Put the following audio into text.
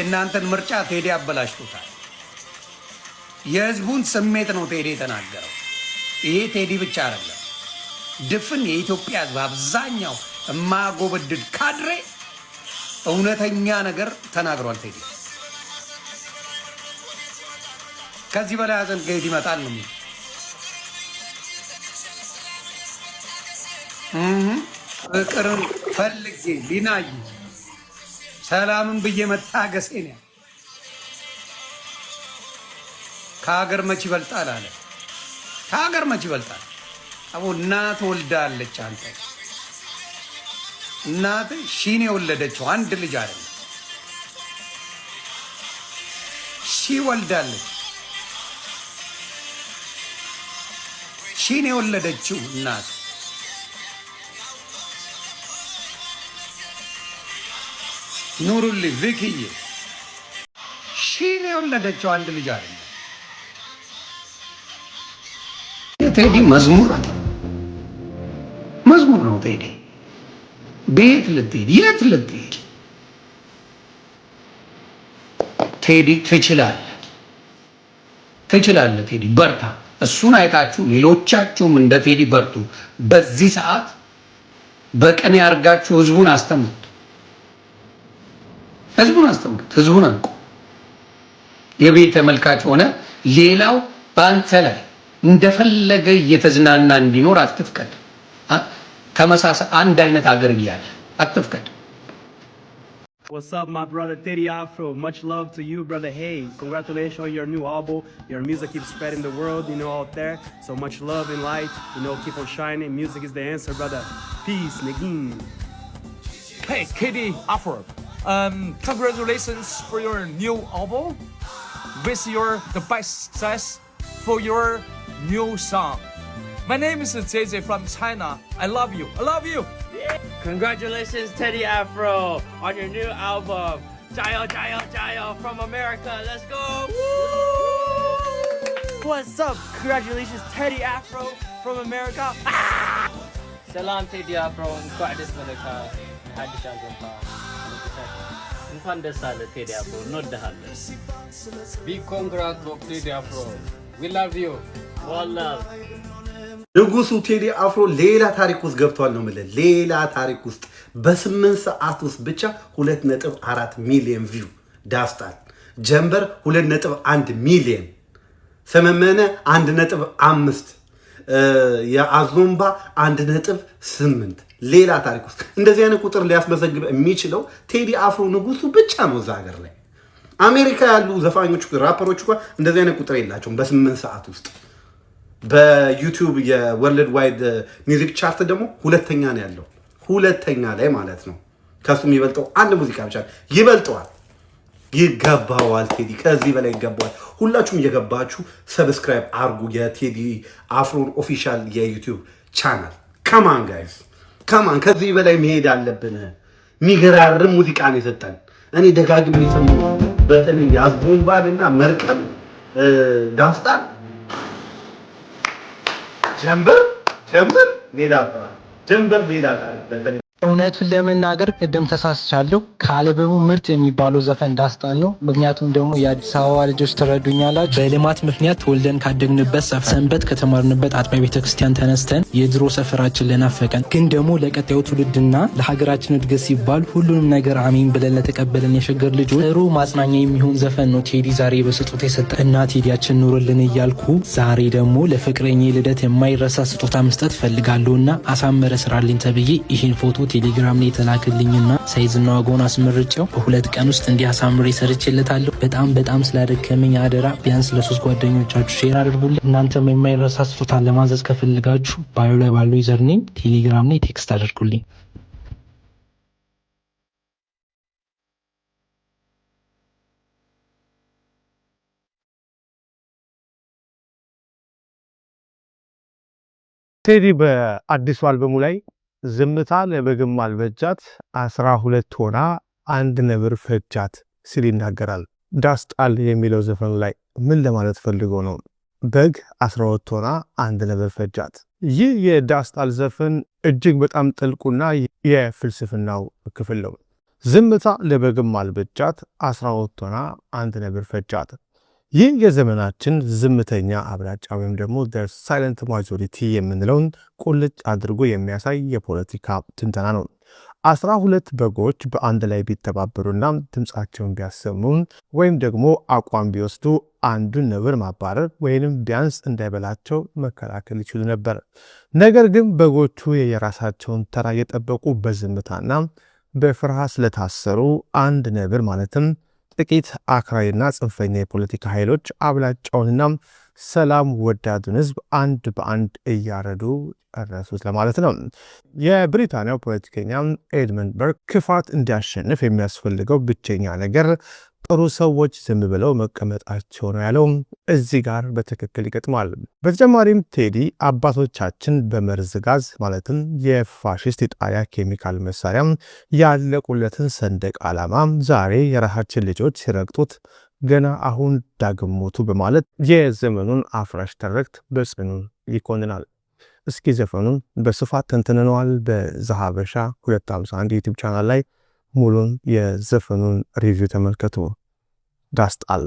እናንተን ምርጫ ቴዲ አበላሽቶታል። የህዝቡን ስሜት ነው ቴዲ የተናገረው። ይሄ ቴዲ ብቻ አይደለም፣ ድፍን የኢትዮጵያ ህዝብ አብዛኛው የማያጎበድድ ካድሬ እውነተኛ ነገር ተናግሯል ቴዲ። ከዚህ በላይ ሀዘን ከየት ይመጣል ነው ፍቅርን ፈልጌ ሊናይ ሰላምን ብዬ መታገሴ ነው። ከሀገር መች ይበልጣል አለ። ከሀገር መች ይበልጣል? አቦ እናት ወልዳለች። አንተ እናት ሺን የወለደችው አንድ ልጅ አይደለም፣ ሺ ወልዳለች። ሺን የወለደችው እናት ኑሩልኝ ቪክዬ፣ ሺን የወለደችው አንድ ልጅ አይደለም። ቴዲ መዝሙር ነው ቴዲ። ቤት ልትሄድ የት ልትሄድ ቴዲ ትችላለህ ቴዲ በርታ። እሱን አይታችሁ ሌሎቻችሁም እንደ ቴዲ በርቱ። በዚህ ሰዓት በቀን ያርጋችሁ ህዝቡን አስተምሩት። ህዝቡን አንቁ። የቤት ተመልካች ሆነ ሌላው በአንተ ላይ እንደፈለገ እየተዝናና እንዲኖር አትፍቀድ። ተመሳሳይ አንድ አይነት ሀገር እያለ አትፍቀድ። What's up, my brother Teddy Afro? Much love to you, brother Hayes. Congratulations on your new album. Your music keeps spreading the world, out there. So much love and light. Keep on shining. Music is the answer, brother. Peace, Negin. Hey, Teddy Afro. Congratulations for your new album. Wish you the best success for your new song. My name is JJ from China. I love you. Congratulations, Teddy Afro, on your new album. Jayo, jayo, jayo from America. Let's go. Woo! What's up? Congratulations, Teddy Afro from America. Salam, Teddy Afro. Quadis Malaka. Hadisha Zampa. Infandesale, Teddy Afro. Not the hardest. Big congrats to Teddy Afro. We love you. One love. ንጉሱ ቴዲ አፍሮ ሌላ ታሪክ ውስጥ ገብቷል ነው ማለት። ሌላ ታሪክ ውስጥ በ8 ሰዓት ውስጥ ብቻ 2.4 ሚሊዮን ቪው ዳስታል። ጀንበር 2.1 ሚሊዮን፣ ሰመመነ 1.5፣ የአዞምባ 1.8። ሌላ ታሪክ ውስጥ እንደዚህ አይነት ቁጥር ሊያስመዘግብ የሚችለው ቴዲ አፍሮ ንጉሱ ብቻ ነው እዛ ሀገር ላይ። አሜሪካ ያሉ ዘፋኞች ራፐሮች እንኳን እንደዚህ አይነት ቁጥር የላቸውም በ8 ሰዓት ውስጥ። በዩቲዩብ የወርልድ ዋይድ ሚውዚክ ቻርት ደግሞ ሁለተኛ ነው ያለው፣ ሁለተኛ ላይ ማለት ነው። ከሱ የሚበልጠው አንድ ሙዚቃ ብቻ ይበልጠዋል። ይገባዋል ቴዲ፣ ከዚህ በላይ ይገባዋል። ሁላችሁም እየገባችሁ ሰብስክራይብ አርጉ የቴዲ አፍሮን ኦፊሻል የዩቲዩብ ቻናል። ካማን ጋይስ ካማን፣ ከዚህ በላይ መሄድ አለብን። የሚገራርም ሙዚቃ ነው የሰጠን። እኔ ደጋግሜ ሰማሁ። በተለይ አዝቦምባልና መርከብ ዳስታን ጀንበር እውነቱን ለመናገር ቅድም ተሳስቻለሁ። ከአልበሙ ምርጥ የሚባለው ዘፈን ዳስታን ነው። ምክንያቱም ደግሞ የአዲስ አበባ ልጆች ትረዱኛላችሁ። በልማት ምክንያት ተወልደን ካደግንበት ሰንበት ከተማርንበት አጥቢያ ቤተክርስቲያን ተነስተን የድሮ ሰፈራችን ለናፈቀን ግን ደግሞ ለቀጣዩ ትውልድና ለሀገራችን እድገት ሲባል ሁሉንም ነገር አሜን ብለን ለተቀበለን የሸገር ልጆች ጥሩ ማጽናኛ የሚሆን ዘፈን ነው ቴዲ ዛሬ በስጦታ የሰጠ እና ቴዲያችን ኑርልን እያልኩ ዛሬ ደግሞ ለፍቅረኛ ልደት የማይረሳ ስጦታ መስጠት ፈልጋለሁና አሳመረ ስራልኝ ተብዬ ይህን ፎቶ ቴሌግራም ላይ የተላክልኝና ሳይዝና ዋጋውን አስመርጬው በሁለት ቀን ውስጥ እንዲያሳምር ሰርቼለታለሁ። በጣም ስላደከመኝ አደራ ቢያንስ ለ3 ጓደኞቻችሁ ሼር አድርጉልኝ። እናንተም የማይረሳ ስጦታ ለማዘዝ ከፈልጋችሁ ባዮ ላይ ባለው ዩዘርኔም ቴሌግራም ላይ ቴክስት አድርጉልኝ። ቴዲ በአዲሱ አልበሙ ላይ ዝምታ ለበግም አልበጃት 12 ሆና አንድ ነብር ፈጃት ሲል ይናገራል። ዳስጣል የሚለው ዘፈኑ ላይ ምን ለማለት ፈልጎ ነው? በግ 12 ሆና አንድ ነብር ፈጃት። ይህ የዳስጣል ዘፈን እጅግ በጣም ጥልቁና የፍልስፍናው ክፍል ነው። ዝምታ ለበግም አልበጃት 12 ሆና አንድ ነብር ፈጃት። ይህ የዘመናችን ዝምተኛ አብላጫ ወይም ደግሞ the silent majority የምንለውን ቁልጭ አድርጎ የሚያሳይ የፖለቲካ ትንተና ነው። 12 በጎች በአንድ ላይ ቢተባበሩና ድምጻቸውን ቢያሰሙን ወይም ደግሞ አቋም ቢወስዱ አንዱን ነብር ማባረር ወይንም ቢያንስ እንዳይበላቸው መከላከል ይችሉ ነበር። ነገር ግን በጎቹ የራሳቸውን ተራ የጠበቁ በዝምታና በፍርሃት ስለታሰሩ አንድ ነብር ማለትም ጥቂት አክራሪና ጽንፈኛ የፖለቲካ ኃይሎች አብላጫውንና ሰላም ወዳዱን ህዝብ አንድ በአንድ እያረዱ ጨረሱት ለማለት ነው። የብሪታንያው ፖለቲከኛ ኤድመንድ በርክ ክፋት እንዲያሸንፍ የሚያስፈልገው ብቸኛ ነገር ጥሩ ሰዎች ዝም ብለው መቀመጣቸው ነው ያለው እዚህ ጋር በትክክል ይገጥማል። በተጨማሪም ቴዲ አባቶቻችን በመርዝ ጋዝ ማለትም የፋሽስት ኢጣሊያ ኬሚካል መሳሪያ ያለቁለትን ሰንደቅ ዓላማ ዛሬ የራሳችን ልጆች ሲረግጡት ገና አሁን ዳግም ሞቱ በማለት የዘመኑን አፍራሽ ተረክት በጽኑ ይኮንናል። እስኪ ዘፈኑን በስፋት ተንትነነዋል። በዛሃበሻ 251 ዩቲዩብ ቻናል ላይ ሙሉን የዘፈኑን ሪቪው ተመልከቱ። ዳስጣል